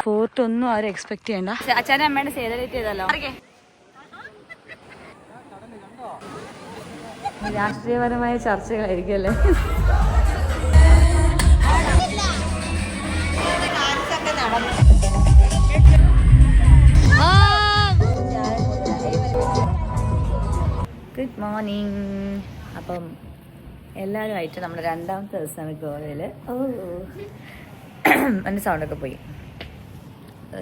Fort ഒന്നും ആരും expect ചെയ്യണ്ട. അച്ഛനെ അമ്മേനെ സേവലേറ്റ് ചെയ്തല്ലോ. രാഷ്ട്രീയപരമായ ചർച്ചകളായിരിക്കും അല്ലേ? Good morning. അപ്പം എല്ലാവരുമായിട്ട് നമ്മുടെ രണ്ടാമത്തെ ദിവസമാണ് ഗോവയിൽ. എൻ്റെ സൗണ്ടൊക്കെ പോയി.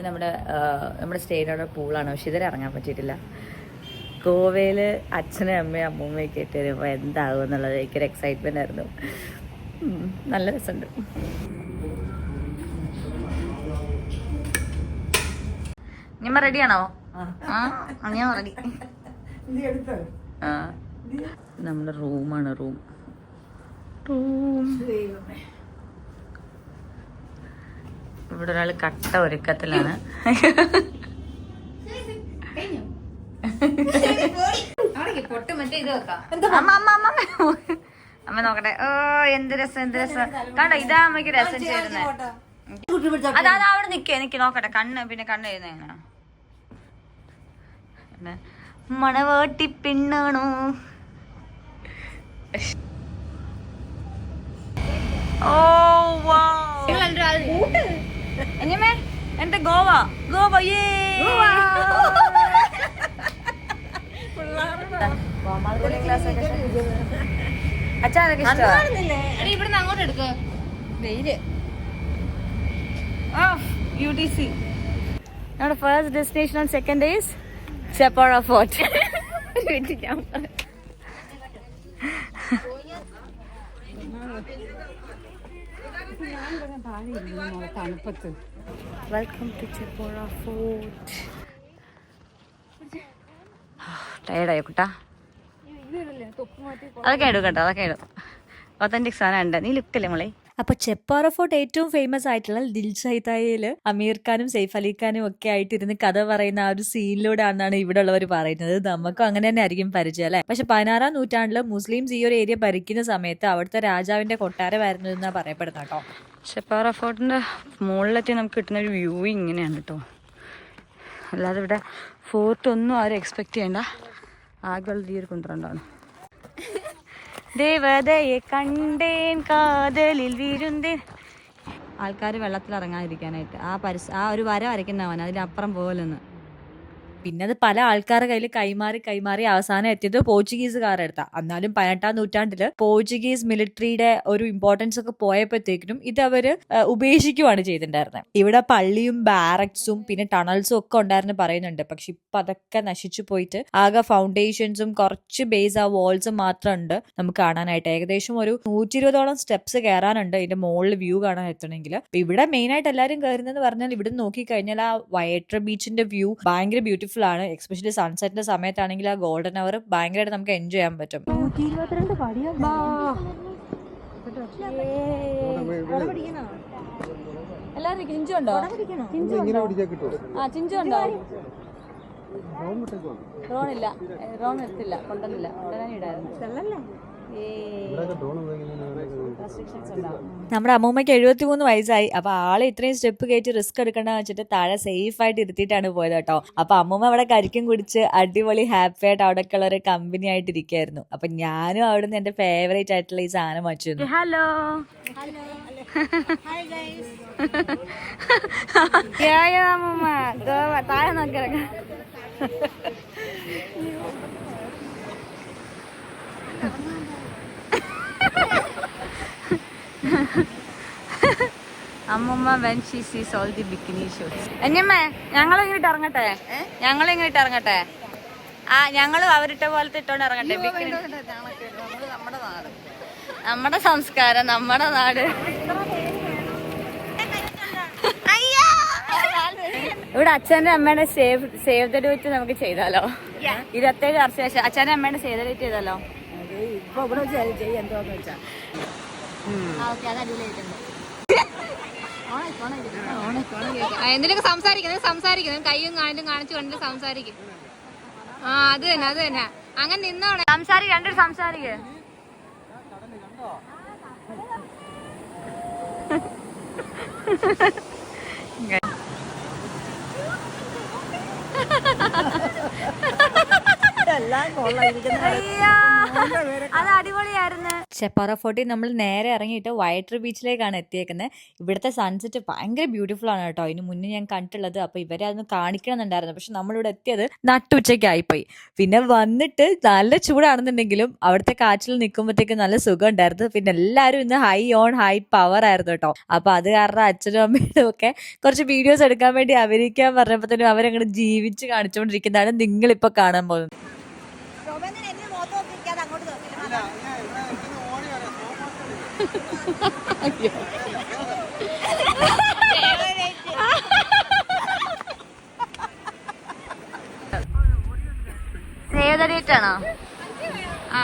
നമ്മുടെ സ്റ്റേഡിയുടെ പൂളാണ്, പക്ഷെ ഇതിൽ ഇറങ്ങാൻ പറ്റിയിട്ടില്ല. ഗോവയിൽ അച്ഛനും അമ്മയും അമ്മൂമ്മയൊക്കെ ഇട്ട് വരുമ്പോൾ എന്താകും എന്നുള്ളത് എനിക്കൊരു എക്സൈറ്റ്മെൻ്റ് ആയിരുന്നു. നല്ല രസമുണ്ട്. നിമ്മ റെഡിയാണോ? ഞാൻ റെഡി. നമ്മുടെ റൂമാണ്. റൂം ഇവിടെ ഒരാൾ കട്ട ഒരുക്കത്തിലാണ്. അമ്മ നോക്കട്ടെ. ഓ എന്ത് രസം, എന്ത് രസം കണ്ടോ. ഇതാ അമ്മയ്ക്ക് രസം ചേരുന്നത്. അതാ അവിടെ നിക്ക് നോക്കട്ടെ. പിന്നെ കണ്ണ് എഴുതുന്ന മണവാട്ടി പെണ്ണാണോ? ഓ എന്റെ ഗോവ അച്ഛനൊക്കെ ഇഷ്ടമാണ്. ഇവിടുന്ന് അങ്ങോട്ട് എടുക്ക. വെയില് UTC. നമ്മുടെ first destination on second days Cheppara fort. Welcome to Cheppara fort. ടയർഡായോ കുട്ടാ? അതൊക്കെ ഇടും കേട്ടോ, അതൊക്കെ ഇടും. ഒത്തന്റിക് സാധനം ഉണ്ട്. നീ ലുക്കല്ലേ മോളെ? അപ്പൊ ചെപ്പാറ ഫോർട്ട് ഏറ്റവും ഫേമസ് ആയിട്ടുള്ള ദിൽ ചൈതായില് അമീർ ഖാനും സെയ്ഫ് അലി ഖാനും ഒക്കെ ആയിട്ടിരുന്ന് കഥ പറയുന്ന ആ ഒരു സീനിലൂടെ ആണെന്നാണ് ഇവിടെ ഉള്ളവർ പറയുന്നത്. നമുക്കും അങ്ങനെ തന്നെ ആയിരിക്കും പരിചയം അല്ലെ. പക്ഷെ 16-ാം നൂറ്റാണ്ടില് മുസ്ലിംസ് ഈ ഒരു ഏരിയ ഭരിക്കുന്ന സമയത്ത് അവിടുത്തെ രാജാവിന്റെ കൊട്ടാരമായിരുന്നു എന്നാ പറയപ്പെടുന്നത് കേട്ടോ. ചെപ്പാറ ഫോർട്ടിന്റെ മുകളിലെത്തി നമുക്ക് കിട്ടുന്ന ഒരു വ്യൂ ഇങ്ങനെയാണ് കേട്ടോ. അല്ലാതെ ഇവിടെ ഫോർട്ട് ഒന്നും ആരും എക്സ്പെക്ട് ചെയ്യണ്ട. ആകെയുള്ളത് ഈ ഒരു കുന്ത്രണ്ടാണ്. ദേവതയെ കണ്ടേൻ കാതലിൽ വീഴുന്തേൻ. ആൾക്കാർ വെള്ളത്തിൽ ഇറങ്ങാതിരിക്കാനായിട്ട് ആ ഒരു വര വരയ്ക്കുന്നവൻ അതിലപ്പുറം പോലെന്ന്. പിന്നെ അത് പല ആൾക്കാരുടെ കയ്യിൽ കൈമാറി അവസാനം എത്തിയത് പോർച്ചുഗീസുകാരുടെ അടുത്താ. എന്നാലും 18-ാം നൂറ്റാണ്ടില് പോർച്ചുഗീസ് മിലിറ്ററിയുടെ ഒരു ഇമ്പോർട്ടൻസ് ഒക്കെ പോയപ്പോഴത്തേക്കിനും ഇത് അവര് ഉപേക്ഷിക്കുവാണ് ചെയ്തിട്ടുണ്ടായിരുന്നത്. ഇവിടെ പള്ളിയും ബാരക്സും പിന്നെ ടണൽസും ഒക്കെ ഉണ്ടായിരുന്നു പറയുന്നുണ്ട്. പക്ഷെ ഇപ്പൊ അതൊക്കെ നശിച്ചു പോയിട്ട് ആകെ ഫൗണ്ടേഷൻസും കുറച്ച് ബേസ് ആ വാൾസും മാത്രം ഉണ്ട് നമുക്ക് കാണാനായിട്ട്. ഏകദേശം ഒരു 120ഓളം സ്റ്റെപ്സ് കയറാനുണ്ട് ഇതിന്റെ മുകളിൽ വ്യൂ കാണാൻ എത്തണമെങ്കിൽ. ഇവിടെ മെയിൻ ആയിട്ട് എല്ലാവരും കയറുന്നതെന്ന് പറഞ്ഞാൽ ഇവിടെ നോക്കിക്കഴിഞ്ഞാൽ ആ വയട്ര ബീച്ചിന്റെ വ്യൂ ഭയങ്കര ബ്യൂട്ടിഫുൾ ആണ്. എസ്പെഷ്യലി സൺസെറ്റിന്റെ സമയത്താണെങ്കിൽ ആ ഗോൾഡൻ അവർ ഭയങ്കരമായിട്ട് നമുക്ക് എൻജോയ് ചെയ്യാൻ പറ്റും. 122 പടിയാ. എല്ലാരും ചിഞ്ചുണ്ടോ? ചിഞ്ചുണ്ടോ? ഡ്രോണില്ല, ഡ്രോൺ എടുത്തില്ല, കൊണ്ടുവന്നില്ല. കൊണ്ടുവരാനിടായിരുന്നു. നമ്മുടെ അമ്മൂമ്മയ്ക്ക് 73 വയസ്സായി. അപ്പൊ ആളെ ഇത്രയും സ്റ്റെപ്പ് കയറ്റി റിസ്ക് എടുക്കണ്ടെന്ന് വെച്ചിട്ട് താഴെ സേഫ് ആയിട്ട് ഇരുത്തിയിട്ടാണ് പോയത് കേട്ടോ. അപ്പൊ അമ്മൂമ്മ അവിടെ കരിക്കും കുടിച്ച് അടിപൊളി ഹാപ്പി ആയിട്ട് അവിടെ ഉള്ള ഒരു കമ്പനി ആയിട്ട് ഇരിക്കായിരുന്നു. അപ്പൊ ഞാനും അവിടുന്ന് എന്റെ ഫേവറേറ്റ് ആയിട്ടുള്ള ഈ സാധനം വച്ചു. ഹലോ അമ്മൂമ്മ താഴെ നോക്കിറങ്ങ. അമ്മൂമ്മ when she sees all the bikini shoots. അനിയമ്മേ ഞങ്ങളിങ്ങോട്ട് ഇറങ്ങട്ടെ. ഞങ്ങളും അവരിട്ട പോലത്തെ ഇട്ടോണ്ട് ഇറങ്ങട്ടെ. ബിക്കിനി നമ്മുടെ സംസ്കാരം, നമ്മുടെ നാട്. ഇവിടെ അച്ഛൻ്റെ അമ്മയുടെ സേവ് ദ ഡേറ്റ് നമുക്ക് ചെയ്താലോ? 27 വർഷം ശേഷം അച്ഛൻ്റെ അമ്മയുടെ സേവ് ദ ഡേറ്റ് ചെയ്താലോ? എന്തിനൊക്കെ സംസാരിക്കുന്നത് കയ്യും കാലും കാണിച്ചു കൊണ്ട് സംസാരിക്കും. അത് തന്നെ അങ്ങനെ നിന്നോളെ സംസാരിക്ക. രണ്ടൊരു സംസാരിക്ക. അത് അടിപൊളിയായിരുന്നു. ചെപ്പാറ ഫോർട്ടിൽ നമ്മൾ നേരെ ഇറങ്ങിയിട്ട് വൈറ്റർ ബീച്ചിലേക്കാണ് എത്തിയേക്കുന്നത്. ഇവിടുത്തെ സൺസെറ്റ് ഭയങ്കര ബ്യൂട്ടിഫുൾ ആണ് കേട്ടോ. ഇതിന് മുന്നേ ഞാൻ കണ്ടിട്ടുള്ളത്. അപ്പൊ ഇവരെ അതൊന്ന് കാണിക്കണമെന്നുണ്ടായിരുന്നു. പക്ഷെ നമ്മളിവിടെ എത്തിയത് നട്ടുച്ചയ്ക്കായിപ്പോയി. പിന്നെ വന്നിട്ട് നല്ല ചൂടാണെന്നുണ്ടെങ്കിലും അവിടുത്തെ കാറ്റിൽ നിൽക്കുമ്പോഴത്തേക്ക് നല്ല സുഖം ഉണ്ടായിരുന്നു. പിന്നെ എല്ലാവരും ഇന്ന് ഹൈ ഓൺ ഹൈ പവർ ആയിരുന്നു കേട്ടോ. അപ്പൊ അത് കാരണം അച്ഛനും അമ്മയും ഒക്കെ കുറച്ച് വീഡിയോസ് എടുക്കാൻ വേണ്ടി അഭിനയിക്കാൻ പറഞ്ഞപ്പോഴത്തേനും അവരങ്ങോട്ട് ജീവിച്ച് കാണിച്ചുകൊണ്ടിരിക്കുന്നതാണ് നിങ്ങളിപ്പോ കാണാൻ പോകുന്നത്. സേവ് ദ ഡേറ്റ് ആണോ? ആ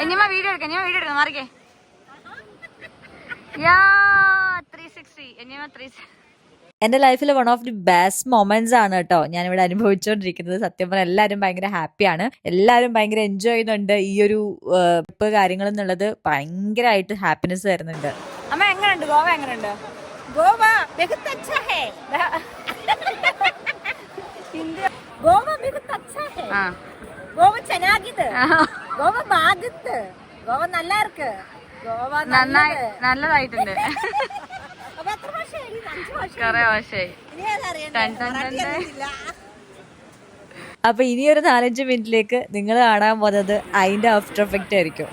എഞ്ഞമ്മ വീഡിയോ എടുക്കാം. ഞാൻ വീഡിയോ എടുക്കാം. മാറിക്കേ. എന്റെ ലൈഫിൽ one of the best moments ആണ് കേട്ടോ ഞാനിവിടെ അനുഭവിച്ചുകൊണ്ടിരിക്കുന്നത്. സത്യം പറഞ്ഞാൽ എല്ലാവരും ഭയങ്കര ഹാപ്പിയാണ്. എല്ലാവരും ഭയങ്കര എൻജോയ് ചെയ്യുന്നുണ്ട്. ഈ ഒരു ട്രിപ്പ് കാര്യങ്ങൾ എന്നുള്ളത് ഭയങ്കരമായിട്ട് ഹാപ്പിനെസ് തരുന്നുണ്ട്. അമ്മ എങ്ങനെയുണ്ട് ഗോവ? എങ്ങനെയുണ്ട് ഗോവ? ಗೋವಾ ಬಿಗುತ್ತ ಅಚ್ಚಾ ಹೇ. ಗೋವಾ ಚೆನ್ನಾಗಿದೆ. ಗೋವಾ ಬಾಗುತ್ತೆ. ಗೋವಾ നല്ല ഇருக்கு. ಗೋವಾ നല്ലതായിട്ടുണ്ട്. കൊറേ വർഷമായി. അപ്പൊ ഇനി ഒരു 4-5 മിനിറ്റിലേക്ക് നിങ്ങൾ കാണാൻ പോകുന്നത് അതിന്റെ ആഫ്റ്റർ എഫക്റ്റ് ആയിരിക്കും.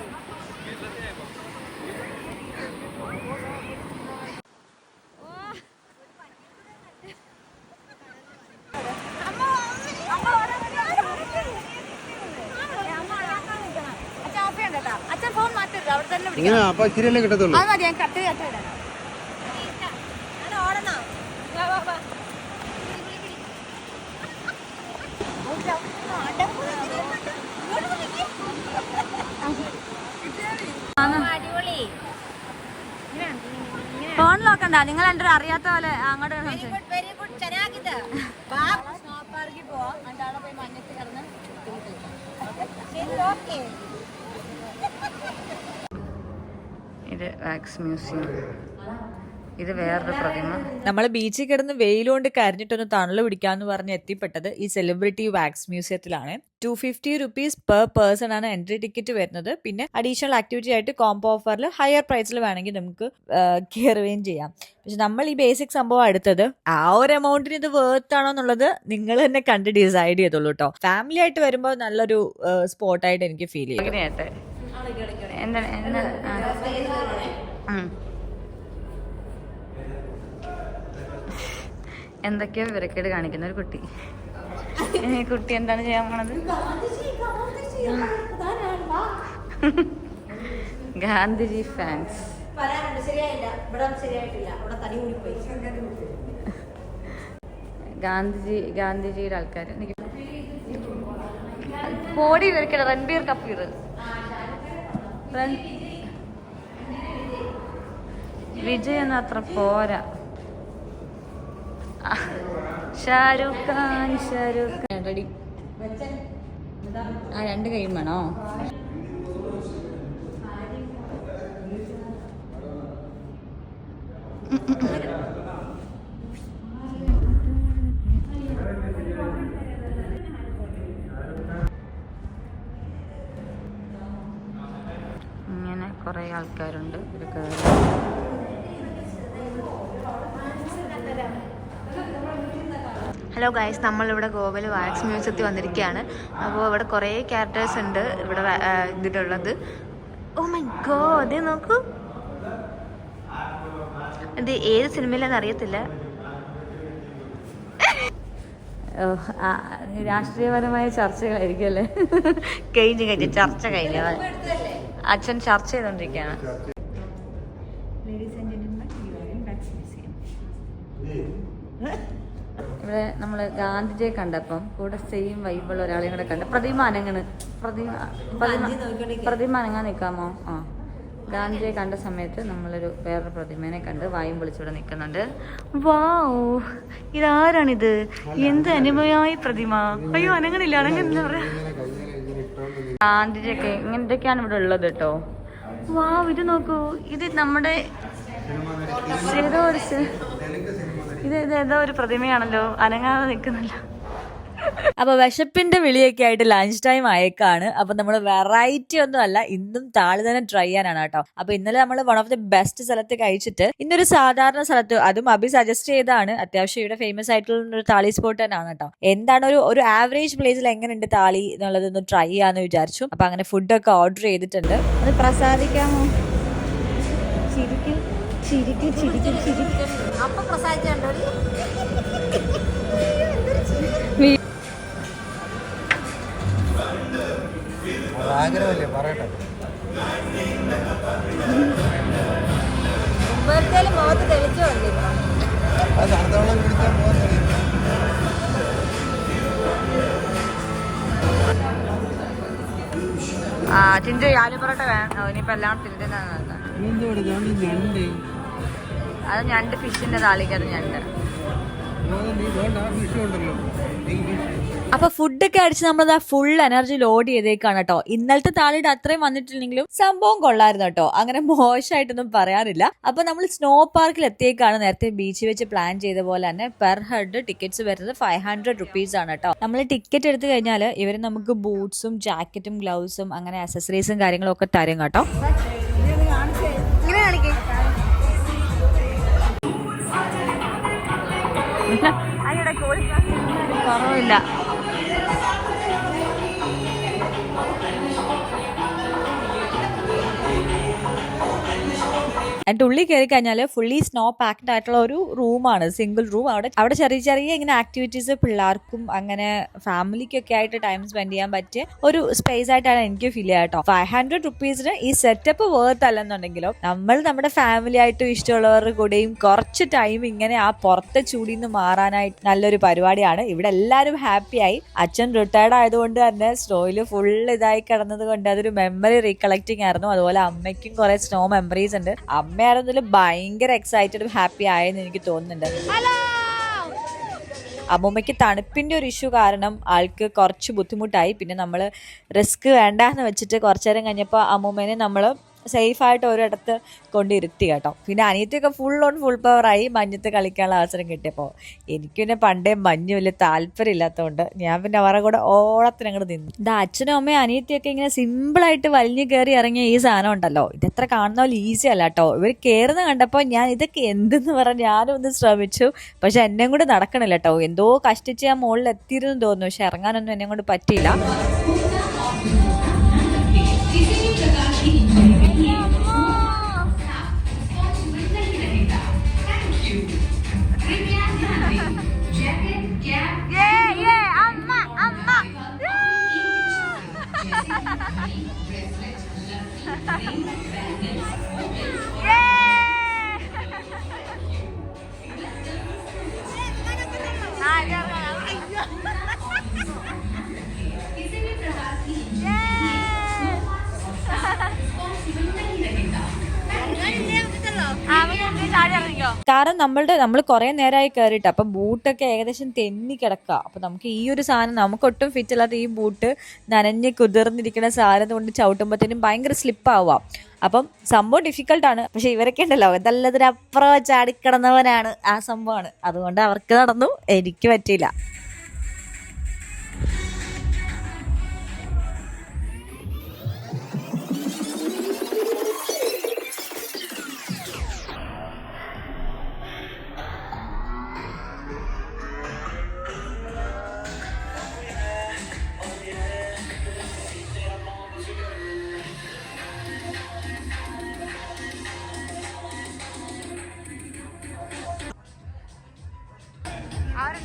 കിട്ടത്തുള്ളൂ. ഫോൺ നോക്കണ്ട. നിങ്ങൾ രണ്ടു അറിയാത്ത പോലെ അങ്ങോട്ട് ഇത് വാക്സ് മ്യൂസിയം. ഇത് വേറൊരു പ്രതിമ. നമ്മൾ ബീച്ചിൽ കിടന്ന് വെയിലുകൊണ്ട് കരഞ്ഞിട്ടൊന്ന് തണല് പിടിക്കാന്ന് പറഞ്ഞ് എത്തിപ്പെട്ടത് ഈ സെലിബ്രിറ്റി വാക്സ് മ്യൂസിയത്തിലാണ്. 250 rupees പെർ പേഴ്സൺ ആണ് എൻട്രി ടിക്കറ്റ് വരുന്നത്. പിന്നെ അഡീഷണൽ ആക്ടിവിറ്റി ആയിട്ട് കോംബോ ഓഫറിൽ ഹയർ പ്രൈസിൽ വേണമെങ്കിൽ നമുക്ക് കയറുകയും ചെയ്യാം. പക്ഷെ നമ്മൾ ഈ ബേസിക് സംഭവം എടുത്തത് ആ ഒരു എമൗണ്ടിന് ഇത് വേർത്ത് ആണോ എന്നുള്ളത് നിങ്ങൾ തന്നെ കണ്ട് ഡിസൈഡ് ചെയ്തോളൂ കേട്ടോ. ഫാമിലി ആയിട്ട് വരുമ്പോൾ നല്ലൊരു സ്പോട്ടായിട്ട് എനിക്ക് ഫീൽ ചെയ്യും. എന്തൊക്കെയോ വിവരക്കേട് കാണിക്കുന്ന ഒരു കുട്ടി. കുട്ടി എന്താണ് ചെയ്യാൻ പോണത്? ഗാന്ധിജി ഫാൻസ്. ഗാന്ധിജിയുടെ ആൾക്കാർ ബോഡി വിവരക്കേട്. രൺബീർ കപൂർ, വിജയ് എന്ന അത്ര പോരാ. ഷാരൂഖ് ഖാൻ റെഡി. ആ 2 കൈയും വേണോ? ഇങ്ങനെ കുറെ ആൾക്കാരുണ്ട്. ഹലോ ഗൈസ്, നമ്മളിവിടെ ഗോവയിൽ വാക്സ് മ്യൂസിയത്തിൽ വന്നിരിക്കുകയാണ്. അപ്പോൾ ഇവിടെ കുറേ ക്യാരക്ടേഴ്സ് ഉണ്ട് ഇവിടെ ഇതിലുള്ളത്. ഓ മൈ ഗോഡ്, ഇത് നോക്കൂ. ഇത് ഏത് സിനിമയിലെന്ന് അറിയത്തില്ല. രാഷ്ട്രീയപരമായ ചർച്ചകളായിരിക്കും അല്ലേ? കഴിഞ്ഞ് ചർച്ച കഴിഞ്ഞ അച്ഛൻ ചർച്ച ചെയ്തോണ്ടിരിക്കുകയാണ്. ഇവിടെ നമ്മൾ ഗാന്ധിജിയെ കണ്ടപ്പം കൂടെ സെയിം വൈബുള്ള ഒരാളെയും കൂടെ കണ്ട. പ്രതിമ അനങ്ങാൻ നിൽക്കാമോ? ആ ഗാന്ധിജിയെ കണ്ട സമയത്ത് നമ്മളൊരു വേറൊരു പ്രതിമേനെ കണ്ട് വായും പൊളിച്ചിവിടെ നിൽക്കുന്നുണ്ട്. വാവ്, ഇതാരാണിത്? എന്ത് അനുമയായ പ്രതിമ! അയ്യോ അനങ്ങണില്ല, അനങ്ങുന്നില്ല പറയാ. ഗാന്ധിജിയൊക്കെ ഇങ്ങനത്തെയൊക്കെയാണ് ഇവിടെ ഉള്ളത് കേട്ടോ. വാവ്, ഇത് നോക്കൂ, ഇത് നമ്മുടെ ഏതോ ഒരു പ്രതിമയാണല്ലോ, അനങ്ങാതെ നിൽക്കുന്നില്ല. അപ്പൊ വിശപ്പിന്റെ വിളിയൊക്കെ ആയിട്ട് ലഞ്ച് ടൈം ആയേക്കാണ്. അപ്പൊ നമ്മൾ വെറൈറ്റി ഒന്നും അല്ല, ഇന്നും താളി തന്നെ ട്രൈ ചെയ്യാനാണ് കേട്ടോ. അപ്പൊ ഇന്നലെ നമ്മൾ വൺ ഓഫ് ദി ബെസ്റ്റ് സ്ഥലത്ത് കഴിച്ചിട്ട് ഇന്നൊരു സാധാരണ സ്ഥലത്ത്, അതും അഭി സജസ്റ്റ് ചെയ്താണ്, അത്യാവശ്യം ഇവിടെ ഫേമസ് ആയിട്ടുള്ള ഒരു താളി സ്പോട്ട് തന്നെയാണ് കേട്ടോ. എന്താണ് ഒരു ആവറേജ് പ്ലേസിൽ എങ്ങനെയുണ്ട് താളി എന്നുള്ളതൊന്ന് ട്രൈ ചെയ്യാന്ന് വിചാരിച്ചു. അപ്പൊ അങ്ങനെ ഫുഡൊക്കെ ഓർഡർ ചെയ്തിട്ടുണ്ട്. അത് പ്രസാദിക്കാമോ? അപ്പൊ പ്രസാദിച്ചുണ്ടോ? ആഗ്രഹമല്ലേ പറയട്ടെ. മുമ്പത്തേലും മുഖത്ത് തെളിച്ചു വന്നില്ല. അത് തണുത്തവെള്ളം കുടിച്ചാൽ പോകുന്ന ചിഞ്ചു ആലു പൊറോട്ട വേണം. ഇനിയിപ്പോ എല്ലാം തിരിഞ്ഞാണ്. അത് ഞണ്ട്, ഫിഷിന്റെ താളിക്ക് അത് ഞണ്ട്. അപ്പൊ ഫുഡൊക്കെ അടിച്ച് നമ്മളത് ആ ഫുൾ എനർജി ലോഡ് ചെയ്തേക്കാണ് കേട്ടോ. ഇന്നലത്തെ താളിയുടെ അത്രയും വന്നിട്ടില്ലെങ്കിലും സംഭവം കൊള്ളായിരുന്നു കേട്ടോ. അങ്ങനെ മോശമായിട്ടൊന്നും പറയാനില്ല. അപ്പൊ നമ്മൾ സ്നോ പാർക്കിൽ എത്തിയേക്കാണ്. നേരത്തെ ബീച്ചിൽ വെച്ച് പ്ലാൻ ചെയ്ത പോലെ തന്നെ പെർ ഹെഡ് ടിക്കറ്റ്സ് വരുന്നത് 500 rupees ആണ് കേട്ടോ. നമ്മൾ ടിക്കറ്റ് എടുത്തു കഴിഞ്ഞാൽ ഇവര് നമുക്ക് ബൂട്ട്സും ജാക്കറ്റും ഗ്ലൗസും അങ്ങനെ അക്സസറീസും കാര്യങ്ങളും ഒക്കെ തരും കേട്ടോ. കുറവില്ല. അതിൻ്റെ ഉള്ളിൽ കയറി കഴിഞ്ഞാൽ ഫുള്ളി സ്നോ പാക്ഡ് ആയിട്ടുള്ള ഒരു റൂമാണ്, സിംഗിൾ റൂം. അവിടെ ചെറിയ ചെറിയ ഇങ്ങനെ ആക്ടിവിറ്റീസ് പിള്ളേർക്കും അങ്ങനെ ഫാമിലിക്കൊക്കെ ആയിട്ട് ടൈം സ്പെൻഡ് ചെയ്യാൻ പറ്റിയ ഒരു സ്പേസ് ആയിട്ടാണ് എനിക്ക് ഫീൽ ചെയ്യുക കേട്ടോ. 500 rupees ഈ സെറ്റപ്പ് വേർത്ത് അല്ലെന്നുണ്ടെങ്കിലും നമ്മൾ നമ്മുടെ ഫാമിലി ആയിട്ടും ഇഷ്ടമുള്ളവരുടെ കൂടെയും കുറച്ച് ടൈം ഇങ്ങനെ ആ പുറത്തെ ചൂടിൽ നിന്ന് മാറാനായിട്ട് നല്ലൊരു പരിപാടിയാണ്. ഇവിടെ എല്ലാവരും ഹാപ്പിയായി. അച്ഛൻ റിട്ടയർഡ് ആയതുകൊണ്ട് തന്നെ സ്നോയിൽ ഫുൾ ഇതായി കിടന്നത് കൊണ്ട് അതൊരു മെമ്മറി റീകളക്റ്റിംഗ് ആയിരുന്നു. അതുപോലെ അമ്മയ്ക്കും കുറെ സ്നോ മെമ്മറീസ് ഉണ്ട്. അമ്മയായിരുന്നതിൽ ഭയങ്കര എക്സൈറ്റഡും ഹാപ്പി ആയെന്ന് എനിക്ക് തോന്നുന്നുണ്ട്. അമ്മൂമ്മയ്ക്ക് തണുപ്പിന്റെ ഒരു ഇഷ്യൂ കാരണം ആൾക്ക് കുറച്ച് ബുദ്ധിമുട്ടായി. പിന്നെ നമ്മൾ റിസ്ക് വേണ്ടാന്ന് വെച്ചിട്ട് കുറച്ചു നേരം കഴിഞ്ഞപ്പോൾ അമ്മൂമ്മേനെ നമ്മൾ സേഫായിട്ട് ഒരിടത്ത് കൊണ്ടിരുത്തി കേട്ടോ. പിന്നെ അനിയത്തിയൊക്കെ ഫുൾ ഓൺ ഫുൾ പവറായി മഞ്ഞത്ത് കളിക്കാനുള്ള അവസരം കിട്ടിയപ്പോൾ. എനിക്ക് പിന്നെ പണ്ടേ മഞ്ഞ് വലിയ താല്പര്യം ഇല്ലാത്തതുകൊണ്ട് ഞാൻ പിന്നെ അവരുടെ കൂടെ ഓളത്തിന് അങ്ങോട്ട് നിന്നു. ഇത് അച്ഛനും അമ്മയും അനിയത്തിയൊക്കെ ഇങ്ങനെ സിമ്പിളായിട്ട് വലിഞ്ഞു കയറി ഇറങ്ങിയ ഈ സാധനം ഉണ്ടല്ലോ, ഇതെത്ര കാണുന്ന പോലെ ഈസി അല്ല കേട്ടോ. ഇവർ കയറുന്ന കണ്ടപ്പോൾ ഞാൻ ഇതൊക്കെ എന്തെന്ന് പറഞ്ഞ് ഞാനും ഒന്ന് ശ്രമിച്ചു. പക്ഷെ എന്നെ കൊണ്ട് നടക്കണില്ല കേട്ടോ. എന്തോ കഷ്ടിച്ച് ഞാൻ മുകളിൽ എത്തിയിരുന്നു തോന്നുന്നു. പക്ഷെ ഇറങ്ങാനൊന്നും എന്നെ കൊണ്ട് പറ്റിയില്ല. കാരണം നമ്മൾ കുറെ നേരമായി കയറിയിട്ട് അപ്പം ബൂട്ടൊക്കെ ഏകദേശം തെന്നി കിടക്കുക. അപ്പൊ നമുക്ക് ഈ ഒരു സാധനം നമുക്കൊട്ടും ഫിറ്റ് അല്ലാത്ത ഈ ബൂട്ട് നനഞ്ഞ് കുതിർന്നിരിക്കുന്ന സാധനം കൊണ്ട് ചവിട്ടുമ്പോഴത്തേനും ഭയങ്കര സ്ലിപ്പ് ആവുക. അപ്പം സംഭവം ഡിഫിക്കൽട്ടാണ്. പക്ഷെ ഇവരൊക്കെ ഉണ്ടല്ലോ ഇതല്ലതിനപ്പുറം ചാടിക്കിടന്നവനാണ്, ആ സംഭവമാണ്. അതുകൊണ്ട് അവർക്ക് നടന്നു, എനിക്ക് പറ്റിയില്ല.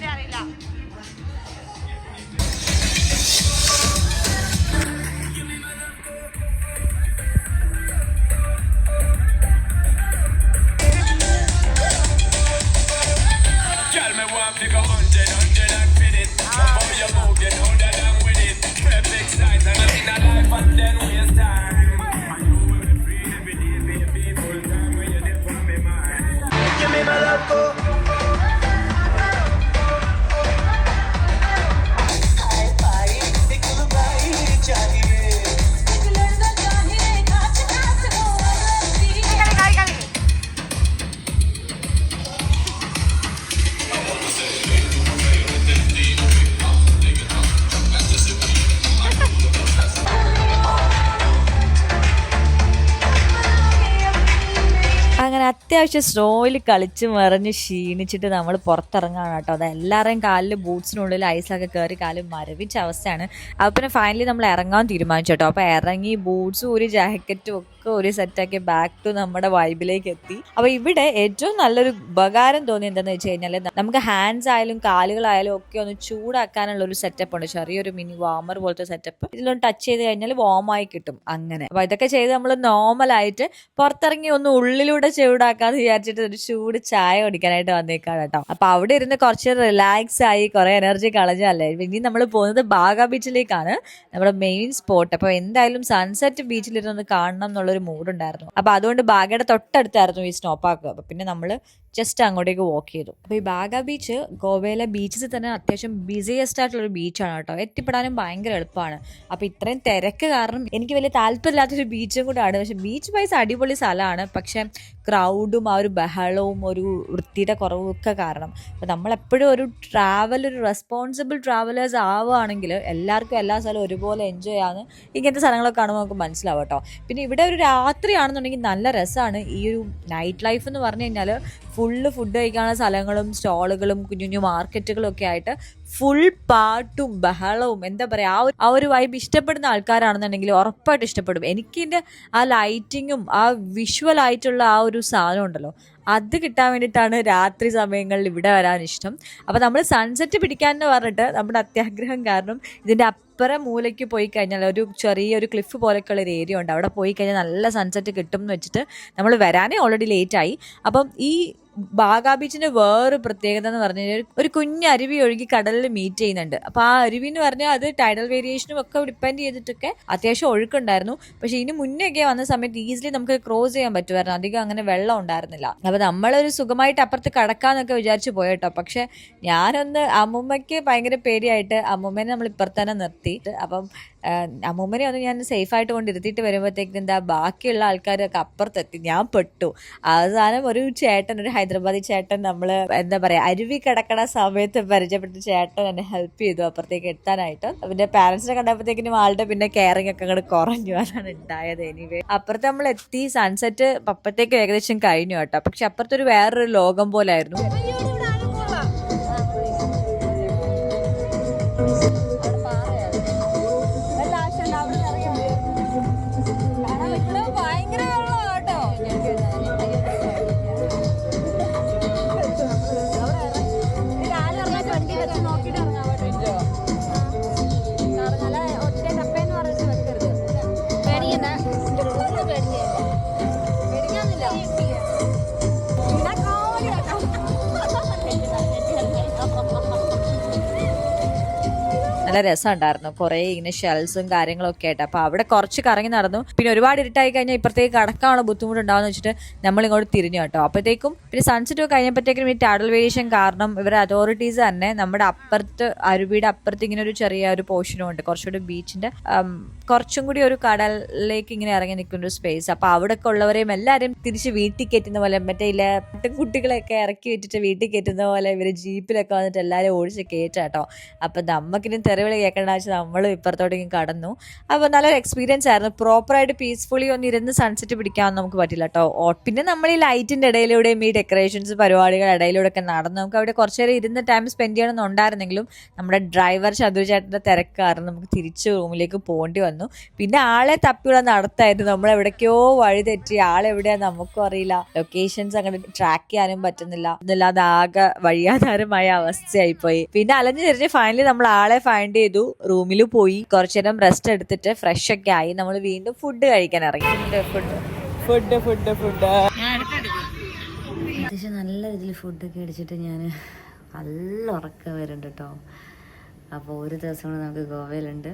അറിയില്ല. അത്യാവശ്യം സ്നോയിൽ കളിച്ച് മറിഞ്ഞ് ക്ഷീണിച്ചിട്ട് നമ്മൾ പുറത്തിറങ്ങാണ് കേട്ടോ. അത് എല്ലാവരുടെയും കാലിൽ ബൂട്ട്സിനുള്ളിൽ ഐസൊക്കെ കയറി കാല് മരവിച്ച അവസ്ഥയാണ്. അപ്പോൾ പിന്നെ ഫൈനലി നമ്മൾ ഇറങ്ങാൻ തീരുമാനിച്ചു കേട്ടോ. അപ്പോൾ ഇറങ്ങി ബൂട്ട്സും ഒരു ജാക്കറ്റും ഒക്കെ ഒരു സെറ്റാക്കി ബാക്ക് ടു നമ്മുടെ വൈബിലേക്ക് എത്തി. അപ്പോൾ ഇവിടെ ഏറ്റവും നല്ലൊരു ഉപകാരം തോന്നി എന്താണെന്ന് വെച്ച് കഴിഞ്ഞാൽ നമുക്ക് ഹാൻഡ്സ് ആയാലും കാലുകളായാലും ഒക്കെ ഒന്ന് ചൂടാക്കാനുള്ള ഒരു സെറ്റപ്പ് ഉണ്ട്. ചെറിയൊരു മിനി വാമർ പോലത്തെ സെറ്റപ്പ്. ഇതിലൊന്ന് ടച്ച് ചെയ്ത് കഴിഞ്ഞാൽ വാമായി കിട്ടും അങ്ങനെ. അപ്പോൾ ഇതൊക്കെ ചെയ്ത് നമ്മൾ നോർമലായിട്ട് പുറത്തിറങ്ങി ഒന്ന് ഉള്ളിലൂടെ ചൂടാക്കാന്ന് വിചാരിച്ചിട്ട് ഒരു ചൂട് ചായ കുടിക്കാനായിട്ട് വന്നേക്കാണ് കേട്ടോ. അപ്പോൾ അവിടെ ഇരുന്ന് കുറച്ച് റിലാക്സ് ആയി കുറേ എനർജി കളഞ്ഞല്ലേ. ഇനി നമ്മൾ പോകുന്നത് ബാഗ ബീച്ചിലേക്കാണ്, നമ്മുടെ മെയിൻ സ്പോട്ട്. അപ്പോൾ എന്തായാലും സൺസെറ്റ് ബീച്ചിലിരുന്ന് കാണണം എന്നുള്ളൊരു മൂഡുണ്ടായിരുന്നു. അപ്പോൾ അതുകൊണ്ട് ബാഗയുടെ തൊട്ടടുത്തായിരുന്നു ഈ സ്നോ പാർക്ക്. അപ്പോൾ പിന്നെ നമ്മൾ ജസ്റ്റ് അങ്ങോട്ടേക്ക് വാക്ക് ചെയ്തു. അപ്പോൾ ഈ ബാഗ ബീച്ച് ഗോവയിലെ ബീച്ചസിൽ തന്നെ അത്യാവശ്യം ബിസിയസ്റ്റ് ആയിട്ടുള്ളൊരു ബീച്ചാണ് കേട്ടോ. എത്തിപ്പെടാനും ഭയങ്കര എളുപ്പമാണ്. അപ്പോൾ ഇത്രയും തിരക്ക് കാരണം എനിക്ക് വലിയ താല്പര്യമില്ലാത്തൊരു ബീച്ചും കൂടെയാണ്. പക്ഷേ ബീച്ച് വൈസ് അടിപൊളി സ്ഥലമാണ്. പക്ഷേ ക്രൗഡും ആ ഒരു ബഹളവും ഒരു വൃത്തിയുടെ കുറവും ഒക്കെ കാരണം. അപ്പോൾ നമ്മളെപ്പോഴും ഒരു റെസ്പോൺസിബിൾ ട്രാവലേഴ്സ് ആവുകയാണെങ്കിൽ എല്ലാവർക്കും എല്ലാ സ്ഥലവും ഒരുപോലെ എൻജോയ് ചെയ്യാമെന്ന് ഇങ്ങനത്തെ സ്ഥലങ്ങളൊക്കെ കാണുമ്പോൾ നമുക്ക് മനസ്സിലാവും കേട്ടോ. പിന്നെ ഇവിടെ ഒരു രാത്രിയാണെന്നുണ്ടെങ്കിൽ നല്ല രസമാണ്. ഈ ഒരു നൈറ്റ് ലൈഫ് എന്ന് പറഞ്ഞു കഴിഞ്ഞാൽ ഫുള്ള് ഫുഡ് കഴിക്കാനുള്ള സ്ഥലങ്ങളും സ്റ്റോളുകളും കുഞ്ഞു കുഞ്ഞു മാർക്കറ്റുകളും ഒക്കെ ആയിട്ട് ഫുൾ പാട്ടും ബഹളവും എന്താ പറയുക, ആ ഒരു വൈബ് ഇഷ്ടപ്പെടുന്ന ആൾക്കാരാണെന്നുണ്ടെങ്കിൽ ഉറപ്പായിട്ട് ഇഷ്ടപ്പെടും. എനിക്കിൻ്റെ ആ ലൈറ്റിങ്ങും ആ വിഷ്വലായിട്ടുള്ള ആ ഒരു സാധനം ഉണ്ടല്ലോ, അത് കിട്ടാൻ വേണ്ടിയിട്ടാണ് രാത്രി സമയങ്ങളിൽ ഇവിടെ വരാൻ ഇഷ്ടം. അപ്പോൾ നമ്മൾ സൺസെറ്റ് പിടിക്കാമെന്ന് പറഞ്ഞിട്ട് നമ്മുടെ അത്യാഗ്രഹം കാരണം ഇതിൻ്റെ അപ്പുറം മൂലയ്ക്ക് പോയി കഴിഞ്ഞാൽ ഒരു ചെറിയൊരു ക്ലിഫ് പോലെയൊക്കെയുള്ള ഒരു ഏരിയ ഉണ്ട്. അവിടെ പോയി കഴിഞ്ഞാൽ നല്ല സൺസെറ്റ് കിട്ടും എന്ന് വെച്ചിട്ട് നമ്മൾ വരാനേ ഓൾറെഡി ലേറ്റായി. അപ്പം ഈ ബാഗ ബീച്ചിൻ്റെ വേറൊരു പ്രത്യേകത എന്ന് പറഞ്ഞു കഴിഞ്ഞാൽ ഒരു കുഞ്ഞ് അരുവി ഒഴുകി കടലിൽ മീറ്റ് ചെയ്യുന്നുണ്ട്. അപ്പോൾ ആ അരുവി എന്ന് പറഞ്ഞാൽ അത് ടൈഡൽ വേരിയേഷനും ഒക്കെ ഡിപ്പെൻഡ് ചെയ്തിട്ടൊക്കെ അത്യാവശ്യം ഒഴുക്കുണ്ടായിരുന്നു. പക്ഷേ ഇതിന് മുന്നേ ഒക്കെ വന്ന സമയത്ത് ഈസിലി നമുക്ക് ക്രോസ് ചെയ്യാൻ പറ്റുമായിരുന്നു, അധികം അങ്ങനെ വെള്ളം ഉണ്ടായിരുന്നില്ല. അപ്പോൾ നമ്മളൊരു സുഖമായിട്ട് അപ്പുറത്ത് കടക്കാന്നൊക്കെ വിചാരിച്ച് പോയിട്ടോ. പക്ഷെ ഞാനൊന്ന് അമ്മൂമ്മയ്ക്ക് ഭയങ്കര പേടിയായിട്ട് അമ്മൂമ്മേനെ നമ്മൾ ഇപ്പുറത്ത് തന്നെ നിർത്തിയിട്ട്, അപ്പം അമ്മൂമ്മനെ ഒന്ന് ഞാൻ സേഫായിട്ട് കൊണ്ടിരുത്തിയിട്ട് വരുമ്പോഴത്തേക്കും എന്താ ബാക്കിയുള്ള ആൾക്കാരൊക്കെ അപ്പുറത്തെത്തി. ഞാൻ പെട്ടു. അവസാനം ഒരു ചേട്ടൻ, ഒരു ഹൈദരാബാദി ചേട്ടൻ, നമ്മൾ എന്താ പറയുക അരുവി കിടക്കണ സമയത്ത് പരിചയപ്പെട്ട ചേട്ടൻ എന്നെ ഹെൽപ്പ് ചെയ്തു അപ്പുറത്തേക്ക് എത്താനായിട്ട്. പിന്നെ പാരൻസിനെ കണ്ടപ്പോഴത്തേക്കിനും ആളുടെ പിന്നെ കെയറിങ് ഒക്കെ അങ്ങോട്ട് കുറഞ്ഞു. അതാണ് ഉണ്ടായത്. എനിവേ അപ്പുറത്ത് നമ്മൾ എത്തി. സൺസെറ്റ് അപ്പത്തേക്ക് ഏകദേശം കഴിഞ്ഞു കേട്ടോ. പക്ഷെ അപ്പുറത്തൊരു വേറൊരു ലോകം പോലായിരുന്നു. നല്ല രസമുണ്ടായിരുന്നു. കുറേ ഇങ്ങനെ ഷെൽസും കാര്യങ്ങളൊക്കെ ആയിട്ട്. അപ്പോൾ അവിടെ കുറച്ച് കറങ്ങി നടന്നു. പിന്നെ ഒരുപാട് ഇരുട്ടായി കഴിഞ്ഞാൽ ഇപ്പുറത്തേക്ക് കടക്കാനുള്ള ബുദ്ധിമുട്ടുണ്ടാവുമെന്ന് വെച്ചിട്ട് നമ്മളിങ്ങോട്ട് തിരിഞ്ഞു കേട്ടോ. അപ്പോഴത്തേക്കും പിന്നെ സൺസെറ്റ് കഴിയുമ്പോഴത്തേക്കും ഈ ടൈഡൽ വേരിയേഷൻ കാരണം ഇവരുടെ അതോറിറ്റീസ് തന്നെ നമ്മുടെ അപ്പുറത്ത് അരുവിയുടെ അപ്പുറത്ത് ഇങ്ങനെ ഒരു ചെറിയ ഒരു പോർഷനും ഉണ്ട്, കുറച്ചുകൂടി ബീച്ചിൻ്റെ കുറച്ചും കൂടി ഒരു കടലിലേക്ക് ഇങ്ങനെ ഇറങ്ങി നിൽക്കുന്ന ഒരു സ്പേസ്. അപ്പോൾ അവിടെയൊക്കെ ഉള്ളവരെയും എല്ലാവരെയും തിരിച്ച് വീട്ടിൽ കയറ്റുന്ന പോലെ, മറ്റേ ഇല്ല കുട്ടികളെയൊക്കെ ഇറക്കി വെച്ചിട്ട് വീട്ടിൽ കയറ്റുന്ന പോലെ ഇവർ ജീപ്പിലൊക്കെ വന്നിട്ട് എല്ലാവരും ഓടിച്ച് കയറ്റാട്ടോ. അപ്പം നമുക്കിനി തെറിവിളി കേൾക്കേണ്ട വെച്ചാൽ നമ്മൾ ഇപ്പുറത്തോട്ടേക്കും കടന്നു. അപ്പോൾ നല്ലൊരു എക്സ്പീരിയൻസ് ആയിരുന്നു. പ്രോപ്പറായിട്ട് പീസ്ഫുള്ളി ഒന്ന് ഇരുന്ന് സൺസെറ്റ് പിടിക്കാമെന്ന് നമുക്ക് പറ്റില്ല കേട്ടോ. പിന്നെ നമ്മൾ ഈ ലൈറ്റിൻ്റെ ഇടയിലൂടെയും ഈ ഡെക്കറേഷൻസ് പരിപാടികളുടെ ഇടയിലൂടെ ഒക്കെ നടന്നു. നമുക്ക് അവിടെ കുറച്ച് നേരം ഇരുന്ന് ടൈം സ്പെൻഡ് ചെയ്യണമെന്നുണ്ടായിരുന്നെങ്കിലും നമ്മുടെ ഡ്രൈവർ ചതുരചേട്ടൻ്റെ തിരക്ക് കാരണം നമുക്ക് തിരിച്ച് റൂമിലേക്ക് പോകേണ്ടി വന്നു. പിന്നെ ആളെ തപ്പിയുള്ള നടത്തായിരുന്നു. നമ്മളെവിടേക്കോ വഴി തെറ്റി, ആളെവിടെയാന്ന് നമുക്കും അറിയില്ല, ലൊക്കേഷൻസ് അങ്ങനെ ട്രാക്ക് ചെയ്യാനും പറ്റുന്നില്ല. എന്നല്ലാതെ ആകെ വഴിയാധാരമായ അവസ്ഥയായിപ്പോയി. പിന്നെ അലഞ്ഞു തിരിഞ്ഞ് ഫൈനലി നമ്മൾ ആളെ ഫൈൻഡ് ചെയ്തു. റൂമിൽ പോയി കുറച്ചു നേരം റെസ്റ്റ് എടുത്തിട്ട് ഫ്രഷ് ഒക്കെ ആയി നമ്മൾ വീണ്ടും ഫുഡ് കഴിക്കാൻ ഇറങ്ങി. അത്യാവശ്യം നല്ല രീതിയിൽ ഫുഡൊക്കെ അടിച്ചിട്ട് ഞാൻ നല്ല ഉറക്കം വരുന്നുണ്ട് കേട്ടോ. അപ്പോൾ ഒരു ദിവസം കൂടെ നമുക്ക് ഗോവയിലുണ്ട്.